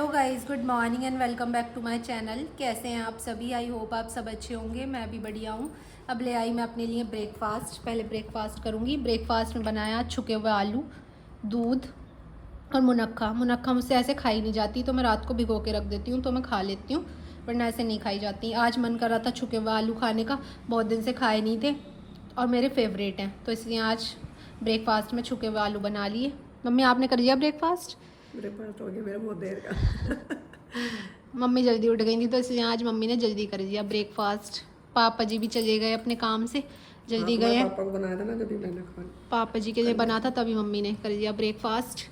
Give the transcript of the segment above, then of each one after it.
Hello guys, good morning and welcome back to my channel. कैसे हैं आप सभी? आई होप आप सब अच्छे होंगे। मैं भी बढ़िया हूँ। अब ले आई मैं अपने लिए ब्रेकफास्ट। पहले ब्रेकफास्ट करूँगी। ब्रेकफास्ट में बनाया छुके हुए आलू, दूध और मुनक्का। मुनक्का मुझसे ऐसे खाई नहीं जाती, तो मैं रात को भिगो के रख देती हूँ तो मैं खा लेती हूँ, वरना ऐसे नहीं खाई जाती। आज मन कर रहा था छुके हुए आलू खाने का, बहुत दिन से खाए नहीं थे और मेरे फेवरेट हैं, तो इसलिए आज ब्रेकफास्ट में छुके हुए आलू बना लिए। मम्मी, आपने कर लिया ब्रेकफास्ट? ब्रेकफास्ट हो गया मेरा बहुत देर का। मम्मी जल्दी उठ गई थी, तो इसलिए आज मम्मी ने जल्दी कर दिया ब्रेकफास्ट। पापा जी भी चले गए अपने काम से, हाँ, जल्दी गए तुम्हारे हैं। पापा को बनाया था ना, जब भी मैंने खा पापा जी के लिए कर बना लिया था, तभी मम्मी ने कर दिया ब्रेकफास्ट।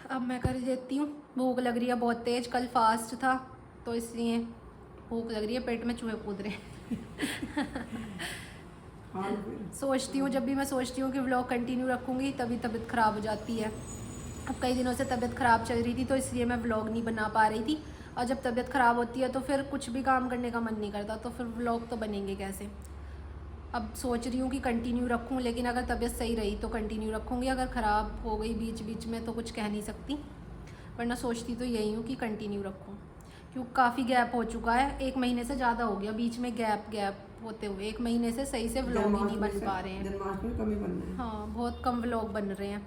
अब मैं कर देती हूँ। भूख लग रही है बहुत तेज, कल फास्ट था तो इसलिए भूख लग रही है, पेट में चूहे कूद रहे हैं। खा लो फिर। सोचती हूँ, जब भी मैं सोचती हूँ कि व्लॉग कंटिन्यू रखूँगी, तभी तबीयत ख़राब हो जाती है। अब कई दिनों से तबीयत ख़राब चल रही थी, तो इसलिए मैं व्लॉग नहीं बना पा रही थी। और जब तबीयत ख़राब होती है तो फिर कुछ भी काम करने का मन नहीं करता, तो फिर व्लॉग तो बनेंगे कैसे। अब सोच रही हूँ कि कंटिन्यू रखूँ, लेकिन अगर तबीयत सही रही तो कंटिन्यू रखूँगी, अगर ख़राब हो गई बीच बीच में तो कुछ कह नहीं सकती, वरना सोचती तो यही हूँ कि कंटिन्यू रखूँ। क्योंकि काफ़ी गैप हो चुका है, 1 महीने से ज़्यादा हो गया बीच में गैप होते हुए। 1 महीने से सही से व्लॉग ही नहीं बन पा रहे हैं। जन्माष्टमी में कम ही बनना है। हाँ, बहुत कम व्लॉग बन रहे हैं,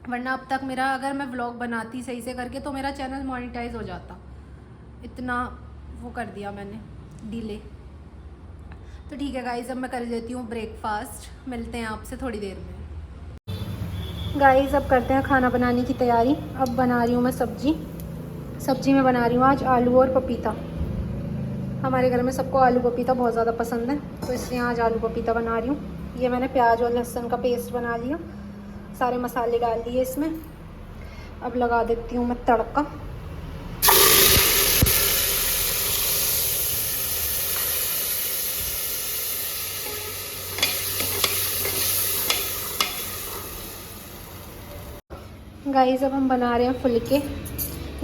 वरना अब तक मेरा, अगर मैं व्लॉग बनाती सही से करके तो मेरा चैनल मोनेटाइज हो जाता। इतना वो कर दिया मैंने, डिले। तो ठीक है गाइज़, अब मैं कर लेती हूँ ब्रेकफास्ट। मिलते हैं आपसे थोड़ी देर में। गाइज़, अब करते हैं खाना बनाने की तैयारी। अब बना रही हूँ मैं सब्जी में बना रही हूँ आज आलू और पपीता। हमारे घर में सबको आलू पपीता बहुत ज़्यादा पसंद है, तो इसलिए आज आलू पपीता बना रही हूँ। ये मैंने प्याज और लहसुन का पेस्ट बना लिया, सारे मसाले डाल दिए इसमें। अब लगा देती हूँ मैं तड़का। गाइस, अब हम बना रहे हैं फुलके।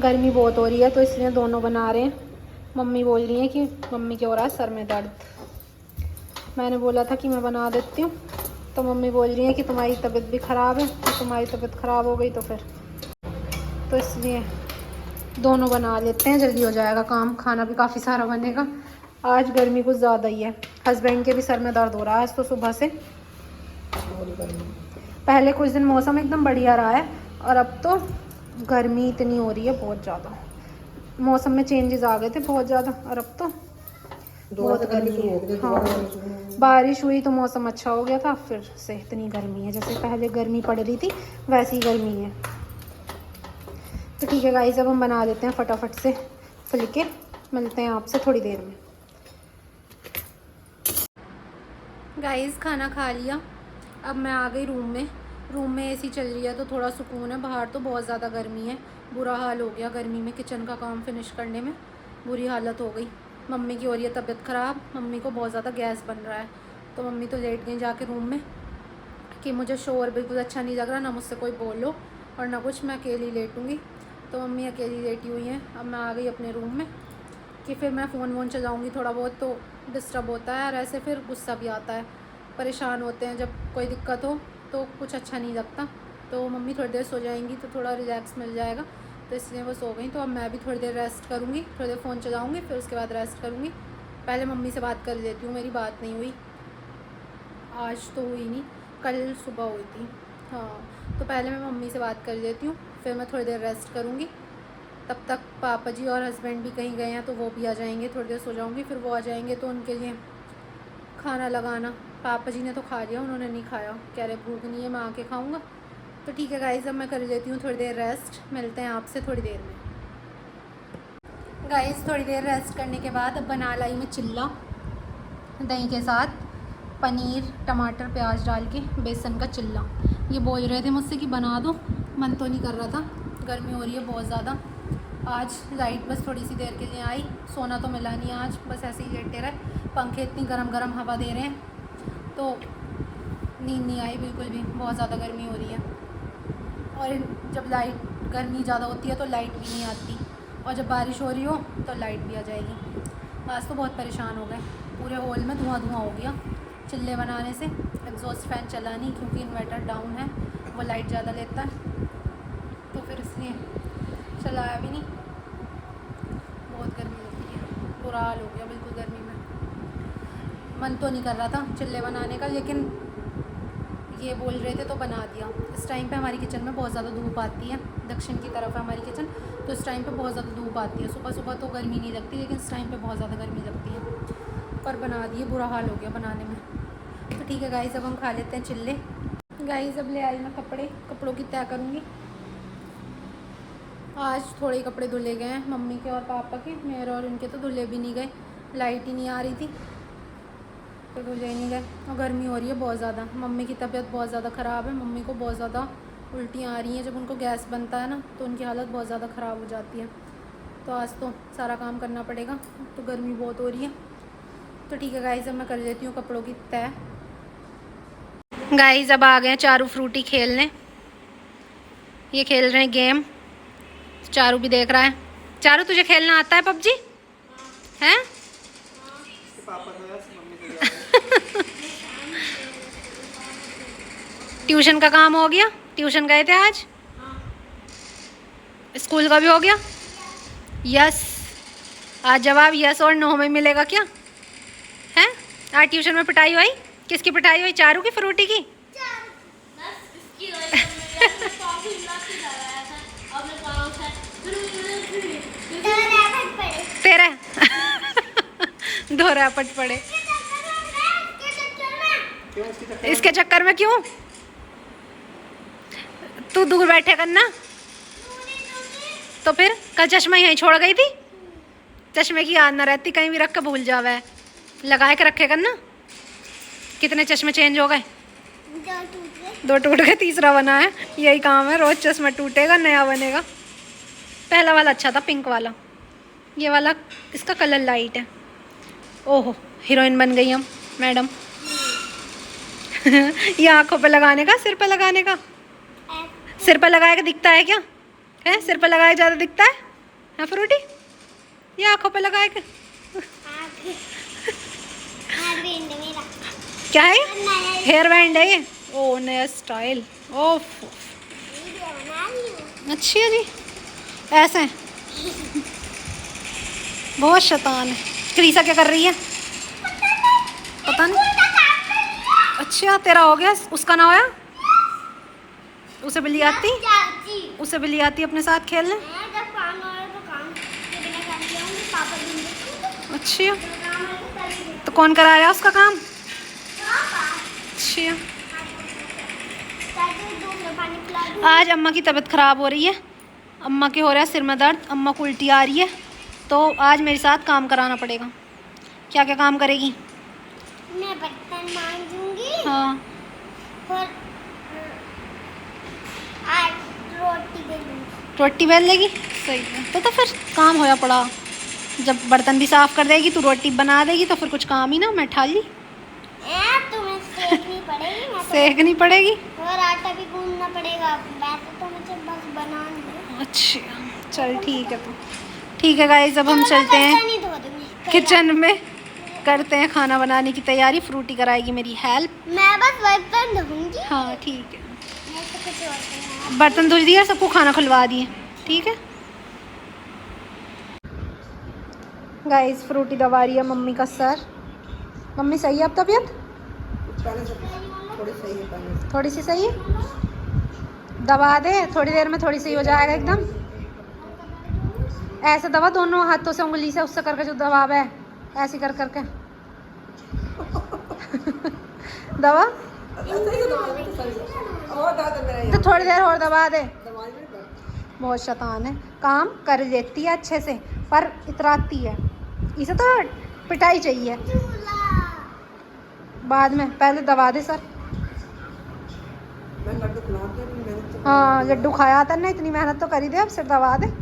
गर्मी बहुत हो रही है, तो इसलिए दोनों बना रहे हैं। मम्मी बोल रही है कि मम्मी के हो रहा है सर में दर्द। मैंने बोला था कि मैं बना देती हूँ, तो मम्मी बोल रही है कि तुम्हारी तबीयत भी ख़राब है, तो तुम्हारी तबीयत ख़राब हो गई तो फिर, तो इसलिए दोनों बना लेते हैं, जल्दी हो जाएगा काम। खाना भी काफ़ी सारा बनेगा। आज गर्मी कुछ ज़्यादा ही है। हस्बैंड के भी सर में दर्द हो रहा है आज तो सुबह से। और गर्मी। पहले कुछ दिन मौसम एकदम बढ़िया रहा है, और अब तो गर्मी इतनी हो रही है बहुत ज़्यादा। मौसम में चेंजेस आ गए थे बहुत ज़्यादा, और अब तो बहुत गर्मी शुरू हो है। गई, हाँ, दोबारा गर्मी शुरू हो गई। बारिश हुई तो मौसम अच्छा हो गया था, फिर से इतनी गर्मी है। जैसे पहले गर्मी पड़ रही थी वैसी गर्मी है। तो ठीक है गाइस, अब हम बना देते हैं फटाफट से फुलके। मिलते हैं आपसे थोड़ी देर में। गाइस, खाना खा लिया। अब मैं आ गई रूम में एसी चल रही है तो थोड़ा सुकून है। बाहर तो बहुत ज़्यादा गर्मी है, बुरा हाल हो गया गर्मी में। किचन का काम फिनिश करने में बुरी हालत हो गई। मम्मी की हो रही है तबीयत ख़राब, मम्मी को बहुत ज़्यादा गैस बन रहा है, तो मम्मी तो लेट गई जाके रूम में कि मुझे शोर बिल्कुल अच्छा नहीं लग रहा, ना मुझसे कोई बोलो और ना कुछ, मैं अकेली लेटूँगी। तो मम्मी अकेली लेटी हुई हैं। अब मैं आ गई अपने रूम में कि फिर मैं फ़ोन वोन चलाऊँगी थोड़ा बहुत, तो डिस्टर्ब होता है और ऐसे फिर गुस्सा भी आता है। परेशान होते हैं जब कोई दिक्कत हो तो कुछ अच्छा नहीं लगता। तो मम्मी थोड़ी देर सो जाएंगी तो थोड़ा रिलैक्स मिल जाएगा, तो इसलिए वो सो गई। तो अब मैं भी थोड़ी देर रेस्ट करूँगी, थोड़ी देर फ़ोन चलाऊँगी, फिर उसके बाद रेस्ट करूँगी। पहले मम्मी से बात कर लेती हूँ, मेरी बात नहीं हुई आज, तो हुई नहीं, कल सुबह हुई थी। हाँ, तो पहले मैं मम्मी से बात कर लेती हूँ, फिर मैं थोड़ी देर रेस्ट करूँगी। तब तक पापा जी और हस्बैंड भी कहीं गए हैं, तो वो भी आ जाएंगे। थोड़ी देर सो जाऊँगी, फिर वो आ जाएंगे तो उनके लिए खाना लगाना। पापा जी ने तो खा लिया, उन्होंने नहीं खाया, कह रहे भूख नहीं है, मैं आके खाऊंगा। तो ठीक है गाइस, अब मैं कर लेती हूँ थोड़ी देर रेस्ट। मिलते हैं आपसे थोड़ी देर में। गाइस, थोड़ी देर रेस्ट करने के बाद अब बना लाई मैं चिल्ला दही के साथ, पनीर टमाटर प्याज डाल के बेसन का चिल्ला। ये बोल रहे थे मुझसे कि बना दो, मन तो नहीं कर रहा था, गर्मी हो रही है बहुत ज़्यादा। आज लाइट बस थोड़ी सी देर के लिए आई, सोना तो मिला नहीं आज, बस ऐसे ही लेटे रहे। पंखे इतनी गरम गरम हवा दे रहे हैं तो नींद नहीं आई बिल्कुल भी, बहुत ज़्यादा गर्मी हो रही है। और जब लाइट, गर्मी ज़्यादा होती है तो लाइट भी नहीं आती, और जब बारिश हो रही हो तो लाइट भी आ जाएगी। आज तो बहुत परेशान हो गए, पूरे हॉल में धुआं धुआं हो गया चिल्ले बनाने से। एग्जॉस्ट फैन चला नहीं क्योंकि इन्वर्टर डाउन है, वो लाइट ज़्यादा लेता है, तो फिर इसलिए चलाया भी नहीं, बहुत गर्मी लग रही है, बुरा हाल हो गया बिल्कुल गर्मी में। मन तो नहीं कर रहा था चिल्ले बनाने का, लेकिन ये बोल रहे थे तो बना दिया। इस टाइम पे हमारी किचन में बहुत ज़्यादा धूप आती है, दक्षिण की तरफ है हमारी किचन, तो इस टाइम पे बहुत ज़्यादा धूप आती है। सुबह सुबह तो गर्मी नहीं लगती, लेकिन इस टाइम पे बहुत ज़्यादा गर्मी लगती है। पर बना दिए, बुरा हाल हो गया बनाने में। तो ठीक है गाइस, अब हम खा लेते हैं चिल्ले। गाइस अब ले आई मैं कपड़ों की तय करूँगी। आज थोड़े ही कपड़े धुले गए हैं, मम्मी के और पापा के, मेरे और उनके तो धुले भी नहीं गए, लाइट ही नहीं आ रही थी तो धुले ही नहीं गए। और गर्मी हो रही है बहुत ज़्यादा, मम्मी की तबीयत बहुत ज़्यादा ख़राब है, मम्मी को बहुत ज़्यादा उल्टियाँ आ रही हैं। जब उनको गैस बनता है ना तो उनकी हालत बहुत ज़्यादा ख़राब हो जाती है। तो आज तो सारा काम करना पड़ेगा, तो गर्मी बहुत हो रही है। तो ठीक है गाइस, अब मैं कर लेती हूँ कपड़ों की तय। गाइस अब आ गए चारू फ्रूटी खेलने, ये खेल रहे हैं गेम। चारू भी देख रहा है। चारू तुझे खेलना आता है पबजी? हैं? ट्यूशन का काम हो गया? ट्यूशन गए थे आज? स्कूल का भी हो गया? यस। आज जवाब यस और नो में मिलेगा क्या? हैं? आज ट्यूशन में पिटाई हुई? किसकी पिटाई हुई? चारू की फ्रूटी की? तेरा दो रैपट पड़े इसके चक्कर में। क्यों? तू दूर बैठे करना। तो फिर कल चश्मा यहीं छोड़ गई थी, चश्मे की याद ना रहती, कहीं भी रख के भूल जावे। लगा के रखे करना। कितने चश्मे चेंज हो गए? दो टूट गए, तीसरा बना है। यही काम है, रोज चश्मा टूटेगा नया बनेगा। पहला वाला अच्छा था, पिंक वाला। ये वाला इसका कलर लाइट है। ओहो, हीरोइन बन गई हम मैडम। ये आंखों पे लगाने का, सिर पे लगाने का। सिर पे लगाए के दिखता है क्या? है सिर पे लगाए ज़्यादा दिखता है? हाँ फ्रूटी, ये आंखों पे लगाए के क्या है? हेयर बैंड है ये। ओ नया स्टाइल। ओफ अच्छी है जी। ऐसे बहुत शैतान है। क्रीसा क्या कर रही है? पता नहीं। अच्छा तेरा हो गया, उसका ना होया? उसे बिल्ली आती? उसे बिल्ली आती अपने साथ खेलने? अच्छा तो कौन करा रहा है उसका काम? अच्छा आज अम्मा की तबीयत ख़राब हो रही है, अम्मा के हो रहा है सिर में दर्द, अम्मा को उल्टी आ रही है, तो आज मेरे साथ काम कराना पड़ेगा। क्या क्या काम करेगी? मैं बर्तन मांजूंगी। हाँ। और आज रोटी बेलूंगी। रोटी बेल लेगी? सही है। तो फिर काम होया पड़ा। जब बर्तन भी साफ कर देगी तो रोटी बना देगी, तो फिर कुछ काम ही ना। मैं ठा ली। तुम्हें सेकनी पड़ेगी। सेकनी पड़ेगी और आटा भी गूंदना पड़ेगा। वैसे तो मुझे बस बनानी है। अच्छा चल ठीक है। तो ठीक है गाइस, अब हम चलते हैं किचन में, करते हैं खाना बनाने की तैयारी। फ्रूटी कराएगी मेरी हेल्प। मैं बस बर्तन धोऊंगी। हाँ ठीक है। मैं तो कुछ और करना। बर्तन धुल दिए, सबको खाना खुलवा दिए। ठीक है गाइस, फ्रूटी दबा रही है मम्मी का सर। मम्मी सही है अब तबीयत? पहले से थोड़ी सही है, पहले से। थोड़ी सी सही है? दबा दे, थोड़ी देर में थोड़ी सही हो जाएगा एकदम। ऐसे दबा दोनों हाथों से, उंगली से, उससे करके जो दबाव है ऐसे कर करके दबा। तो थोड़ी देर और दबा दे। बहुत शैतान है, काम कर लेती है अच्छे से पर इतराती है। इसे तो पिटाई चाहिए बाद में, पहले दबा दे सर। मैं लड्डू खिला दूं, मेहनत तो हाँ लड्डू खाया था ना, इतनी मेहनत तो करी दे, अब सिर दबा दे। एक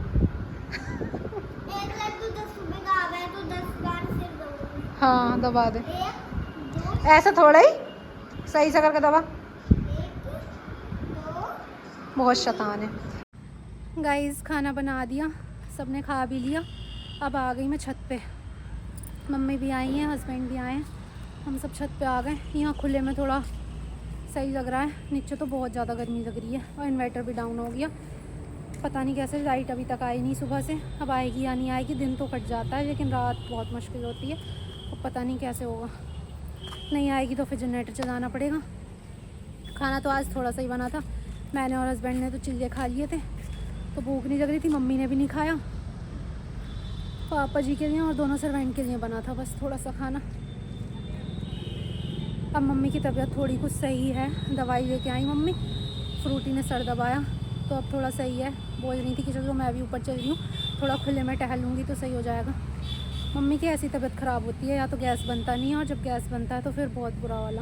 लड्डू 10 रुपए का आ गया तो 10 बार सिर दबाऊंगी। हाँ दबा दे। 1 2 ऐसा थोड़ा ही, सही से करके दबा। 1 2। बहुत शैतान है। गाइस खाना बना दिया, सबने खा भी लिया। अब आ गई मैं छत पे। मम्मी भी आई हैं, हस्बैंड भी आए हैं, हम सब छत पे आ गए। यहाँ खुले में थोड़ा सही लग रहा है, नीचे तो बहुत ज़्यादा गर्मी लग रही है और इन्वर्टर भी डाउन हो गया। पता नहीं कैसे लाइट अभी तक आई नहीं सुबह से, अब आएगी या नहीं आएगी। दिन तो कट जाता है लेकिन रात बहुत मुश्किल होती है, अब पता नहीं कैसे होगा। नहीं आएगी तो फिर जनरेटर चलाना पड़ेगा। खाना तो आज थोड़ा सा ही बना था, मैंने और हस्बैंड ने तो चिल्ले खा लिए थे, तो भूख नहीं लग रही थी। मम्मी ने भी नहीं खाया, पापा जी के लिए और दोनों सर्वेंट के लिए बना था बस थोड़ा सा खाना। अब मम्मी की तबीयत थोड़ी कुछ सही है, दवाई लेके आई मम्मी, फ्रूटी ने सर दबाया तो अब थोड़ा सही है। बोल रही थी कि चलो मैं भी ऊपर चल रही हूँ, थोड़ा खुले में टहल लूँगी तो सही हो जाएगा। मम्मी की ऐसी तबीयत ख़राब होती है, या तो गैस बनता नहीं है, और जब गैस बनता है तो फिर बहुत बुरा वाला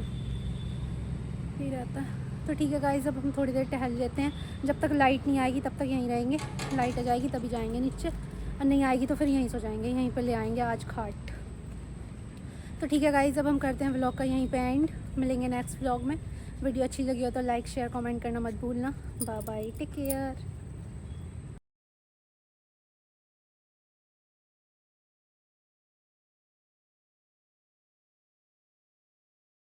ही रहता है। तो ठीक है गाइस, अब हम थोड़ी देर टहल लेते हैं। जब तक लाइट नहीं आएगी तब तक यहीं रहेंगे, लाइट आ जाएगी तभी जाएंगे नीचे, और नहीं आएगी तो फिर यहीं सो जाएंगे। यहीं पर ले आएंगे आज खाट। तो ठीक है गाइस, अब हम करते हैं व्लॉग का यहीं पे एंड। मिलेंगे नेक्स्ट व्लॉग में। वीडियो अच्छी लगी हो तो लाइक शेयर कमेंट करना मत भूलना। Bye bye, take care.